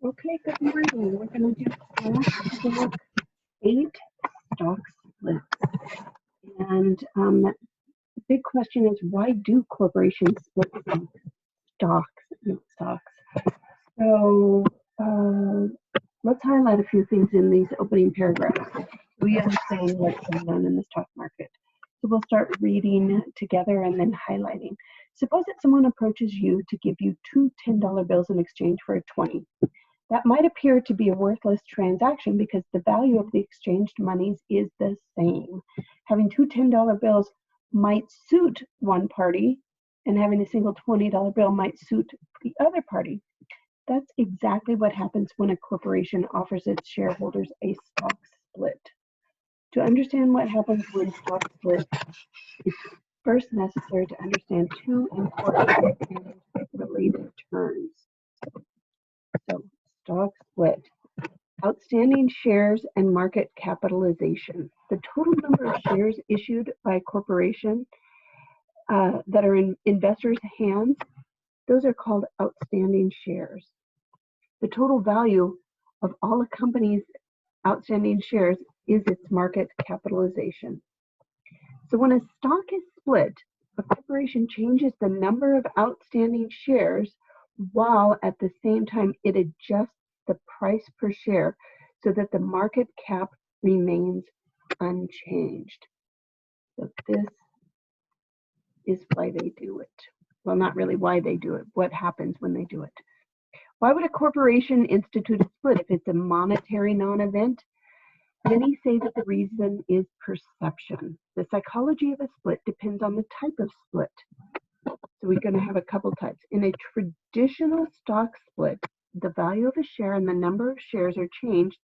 Okay, good morning. We're going to do class book 8, stock splits. And the big question is, why do corporations split stocks? So let's highlight a few things in these opening paragraphs. We understand what's going on in the stock market. So we'll start reading together and then highlighting. Suppose that someone approaches you to give you two $10 bills in exchange for a 20. That might appear to be a worthless transaction because the value of the exchanged monies is the same. Having two $10 bills might suit one party, and having a single $20 bill might suit the other party. That's exactly what happens when a corporation offers its shareholders a stock split. To understand what happens when stock split, it's first necessary to understand two important and related terms. So, stock split. Outstanding shares and market capitalization. The total number of shares issued by a corporation that are in investors' hands, those are called outstanding shares. The total value of all a company's outstanding shares is its market capitalization. So when a stock is split, a corporation changes the number of outstanding shares while at the same time it adjusts the price per share so that the market cap remains unchanged. So this is why they do it. Well, not really why they do it, what happens when they do it. Why would a corporation institute a split if it's a monetary non-event? Many say that the reason is perception. The psychology of a split depends on the type of split. So we're going to have a couple types. In a traditional stock split, the value of a share and the number of shares are changed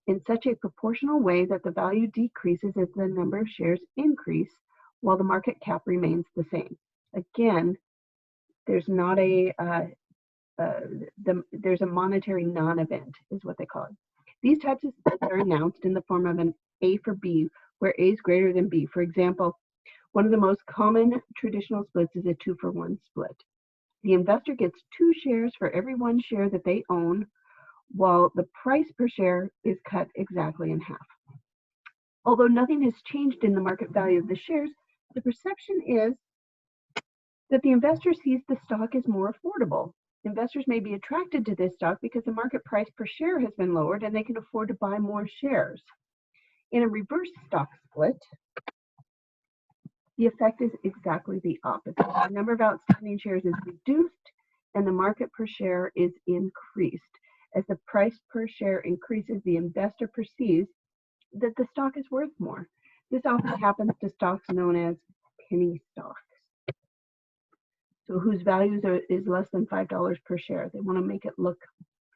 in such a proportional way that the value decreases as the number of shares increase while the market cap remains the same. Again, there's not there's a monetary non-event is what they call it. These types of splits are announced in the form of an A for B, where A is greater than B. For example, one of the most common traditional splits is a 2-for-1 split. The investor gets 2 shares for every 1 share that they own, while the price per share is cut exactly in half. Although nothing has changed in the market value of the shares, the perception is that the investor sees the stock as more affordable. Investors may be attracted to this stock because the market price per share has been lowered and they can afford to buy more shares. In a reverse stock split, the effect is exactly the opposite. The number of outstanding shares is reduced and the market per share is increased. As the price per share increases, the investor perceives that the stock is worth more. This often happens to stocks known as penny stocks. So whose value is less than $5 per share. They want to make it look,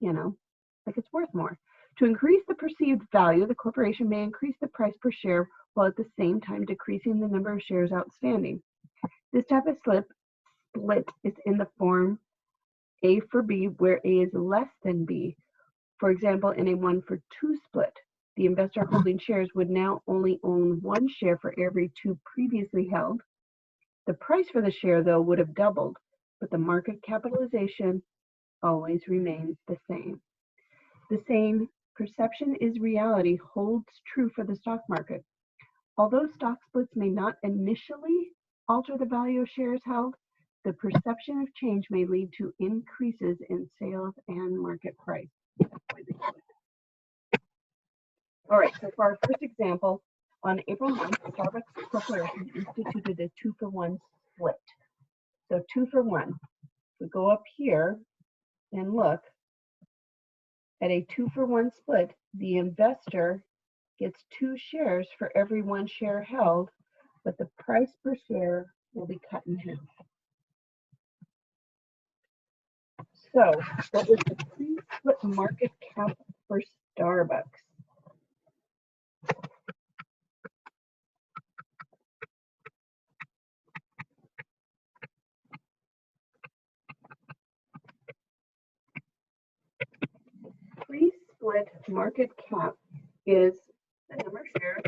like it's worth more. To increase the perceived value, the corporation may increase the price per share while at the same time decreasing the number of shares outstanding. This type of split is in the form A for B, where A is less than B. For example, in a 1-for-2 split, the investor holding shares would now only own 1 share for every 2 previously held. The price for the share, though, would have doubled, but the market capitalization always remains the same. The saying, perception is reality, holds true for the stock market. Although stock splits may not initially alter the value of shares held, the perception of change may lead to increases in sales and market price. All right, so for our first example, on April 9th, Starbucks Corporation instituted a 2-for-1 split. So 2-for-1. We go up here and look at a 2-for-1 split. The investor gets 2 shares for every 1 share held, but the price per share will be cut in half. So what was the pre-split market cap for Starbucks? Pre-split market cap is the number of shares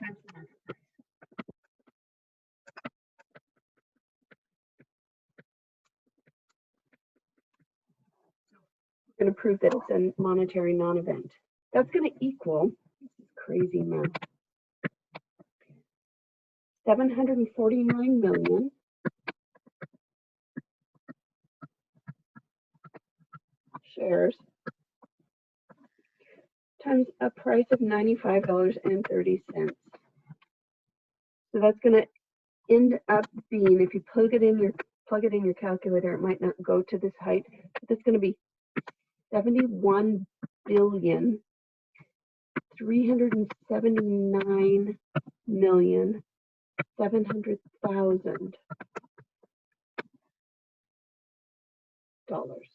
times the market price. going to prove that it's a monetary non-event. That's going to equal, this is crazy math, 749 million shares times a price of $95.30. So that's going to end up being, if you plug it in your calculator, it might not go to this height, but it's going to be 71,379,700,000 dollars.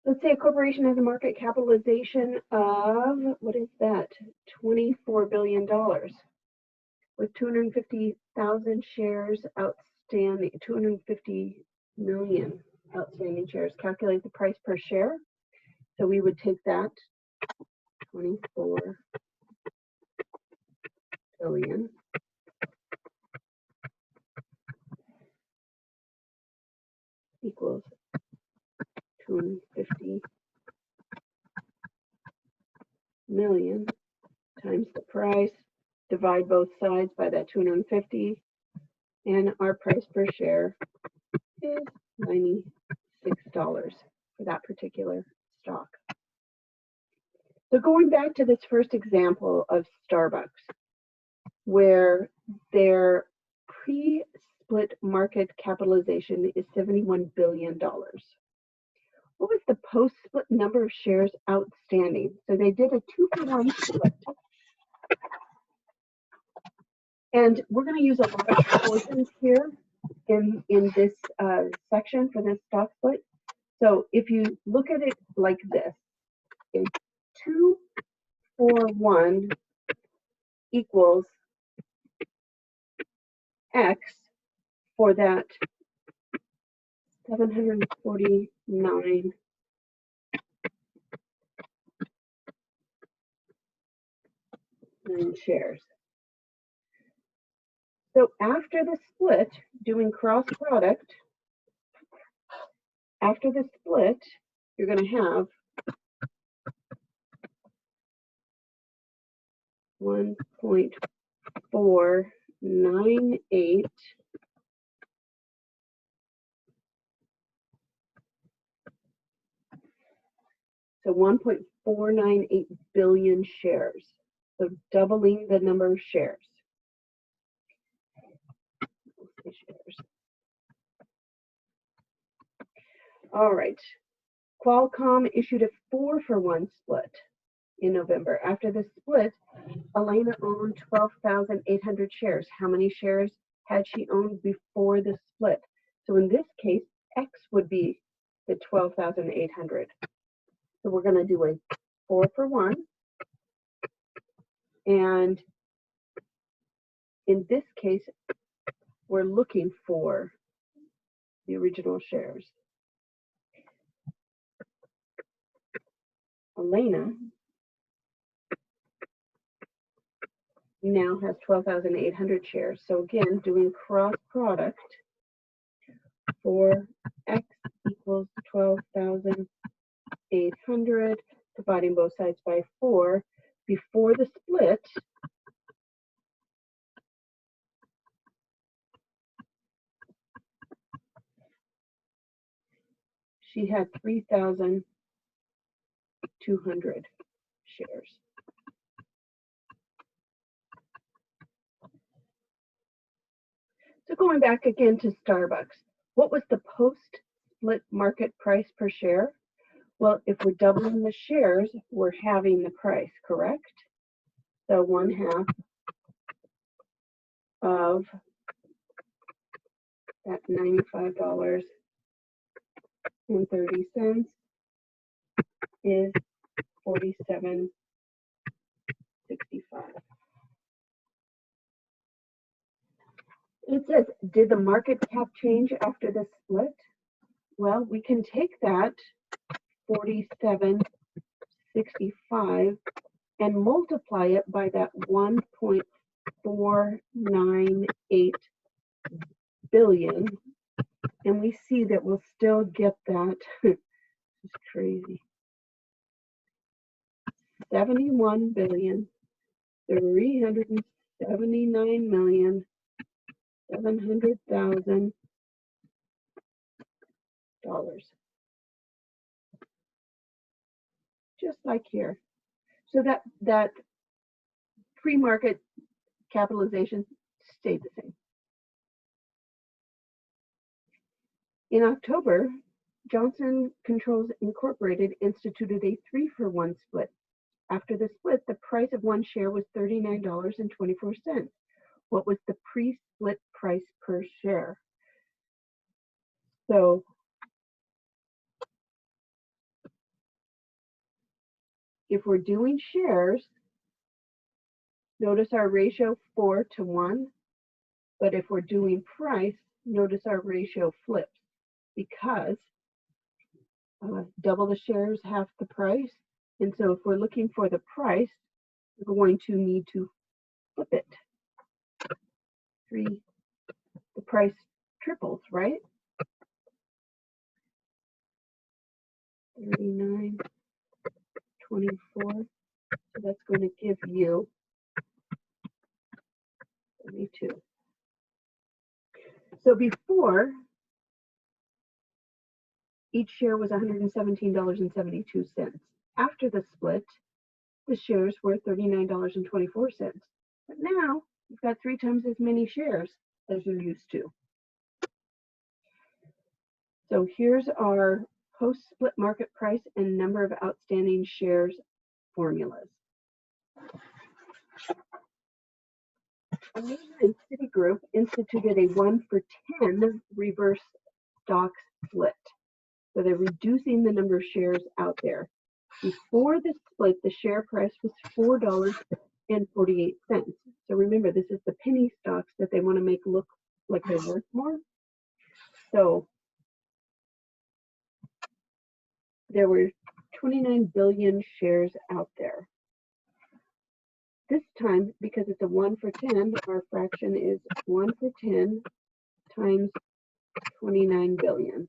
Let's say a corporation has a market capitalization of, what is that, $24 billion with 250,000 shares outstanding, 250 million outstanding shares. Calculate the price per share. So we would take that 24 billion equals 250 million times the price, divide both sides by that 250, and our price per share is $96 for that particular stock. So going back to this first example of Starbucks, where their pre-split market capitalization is $71 billion. What was the post-split number of shares outstanding? So they did a 2-for-1 split. And we're going to use a lot of proportions here in this section for this stock split. So if you look at it like this, okay, 2-for-1 equals X for that 749 million shares. So after the split, doing cross product, after the split, you're going to have 1.498 so 1.498 billion shares. So doubling the number of shares. All right. Qualcomm issued a 4-for-1 split in November. After the split, Elena owned 12,800 shares. How many shares had she owned before the split? So in this case, X would be the 12,800. So we're going to do a 4-for-1. And in this case, we're looking for the original shares. Elena now has 12,800 shares. So again, doing cross product for X equals 12,800, dividing both sides by 4. Before the split, she had 3,200 shares. So going back again to Starbucks, what was the post-split market price per share? Well, if we're doubling the shares, we're halving the price, correct? So 1/2 of that $95.30 is $47.65. It says, did the market cap change after the split? Well, we can take that 47.65 and multiply it by that 1.498 billion And we see that we'll still get that. It's crazy. 71,379,700,000. Just like here. So that pre-market capitalization stayed the same. In October, Johnson Controls Incorporated instituted a 3-for-1 split. After the split, the price of one share was $39.24. What was the pre-split price per share? So if we're doing shares, notice our ratio 4-to-1. But if we're doing price, notice our ratio flips, because double the shares, half the price. And so if we're looking for the price, we're going to need to flip it. The price triples, right? 39.24. So that's going to give you 32. So before, each share was $117.72. After the split, the shares were $39.24. But now you've got 3 times as many shares as you're used to. So here's our post-split market price and number of outstanding shares formulas. Citigroup instituted a 1-for-10 reverse stock split. So they're reducing the number of shares out there. Before the split, the share price was $4.48. So remember, this is the penny stocks that they want to make look like they're worth more. So there were 29 billion shares out there. This time, because it's a 1-for-10, our fraction is 1-for-10 times 29 billion.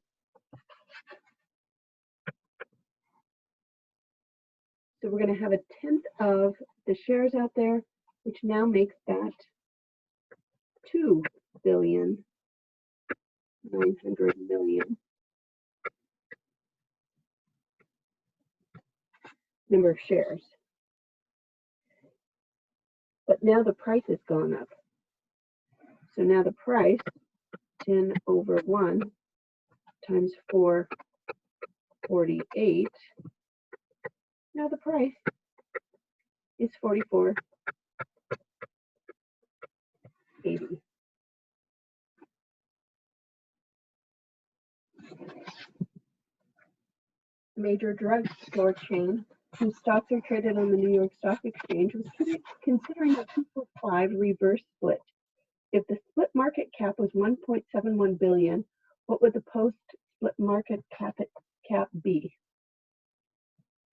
So we're going to have 1/10 of the shares out there, which now makes that 2,900,000,000 number of shares. But now the price has gone up. So now the price, 10/1 times 448. Now the price is 44.80. Major drugstore chain, whose stocks are traded on the New York Stock Exchange, was considering a 2-for-5 reverse split. If the split market cap was $1.71 billion, what would the post-split market cap be?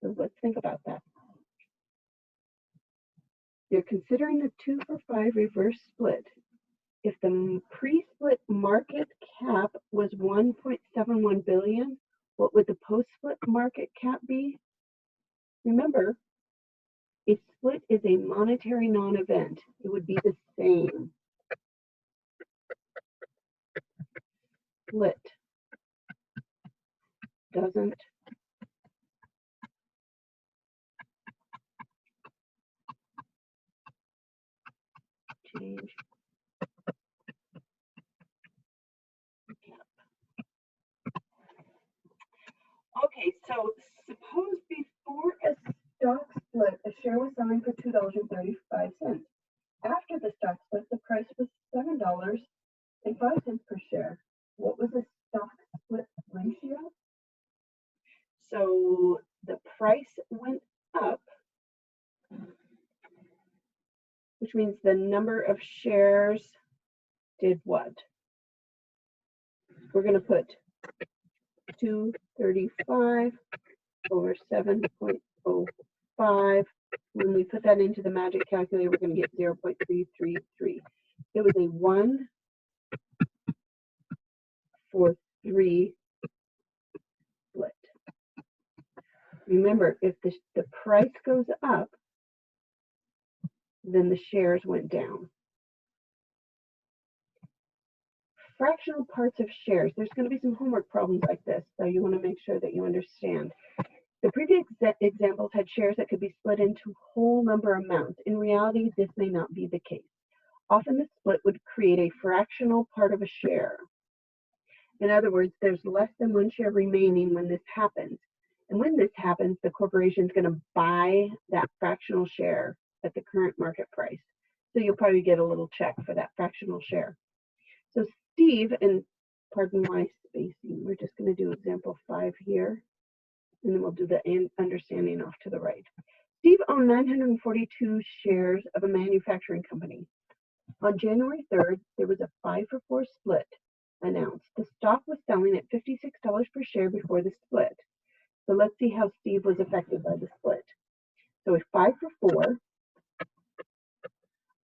So let's think about that. They're considering a 2-for-5 reverse split. If the pre-split market cap was $1.71 billion, what would the post-split market cap be? Remember, a split is a monetary non-event. It would be the same. Split doesn't change cap. Okay, so suppose before a stock split, a share was selling for $2.35. After the stock split, the price was $7.05 per share. What was the stock split ratio? So the price went up, which means the number of shares did what? We're going to put 235 over 7.05. When we put that into the magic calculator, we're going to get 0.333. It was a 1/4 3 split. Remember, if the price goes up, then the shares went down. Fractional parts of shares. There's going to be some homework problems like this, so you want to make sure that you understand. The previous examples had shares that could be split into whole number amounts. In reality, this may not be the case. Often the split would create a fractional part of a share. In other words, there's less than 1 share remaining when this happens. And when this happens, the corporation is going to buy that fractional share at the current market price. So you'll probably get a little check for that fractional share. So Steve, and pardon my spacing, we're just going to do example 5 here, and then we'll do the understanding off to the right. Steve owned 942 shares of a manufacturing company. On January 3rd, there was a 5-for-4 split announced. The stock was selling at $56 per share before the split. So let's see how Steve was affected by the split. So a 5-for-4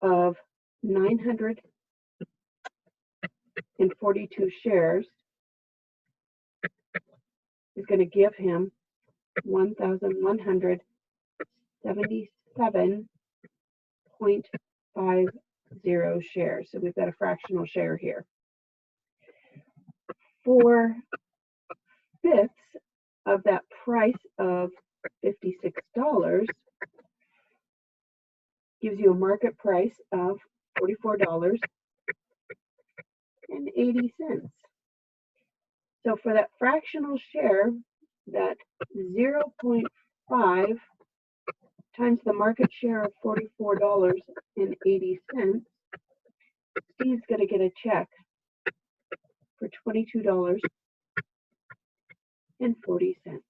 of 942 shares is going to give him 1,177.50 shares. So we've got a fractional share here. 4/5 of that price of $56 gives you a market price of $44.80. So for that fractional share, that 0.5 times the market share of $44.80, Steve's going to get a check for $22.40.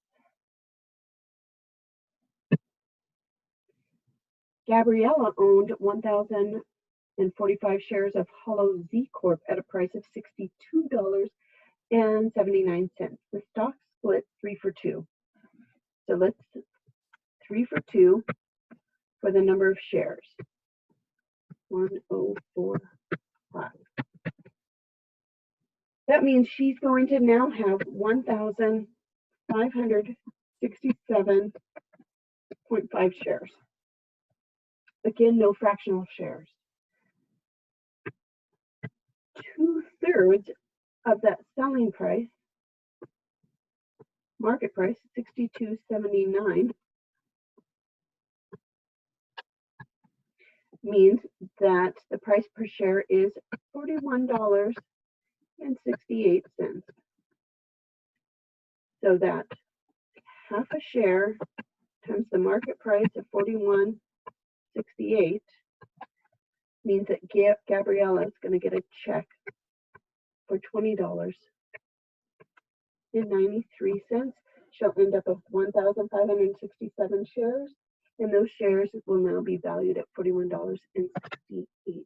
Gabriella owned 1,045 shares of Hollow Z Corp at a price of $62.79. The stock split 3-for-2. So let's 3-for-2 for the number of shares. 1045. That means she's going to now have 1,567.5 shares. Again, no fractional shares. 2/3 of that selling price, market price, $62.79, means that the price per share is $41.68. So that half a share times the market price of $41.68 means that Gabriella is going to get a check for $20.93. She'll end up with 1,567 shares, and those shares will now be valued at $41.68.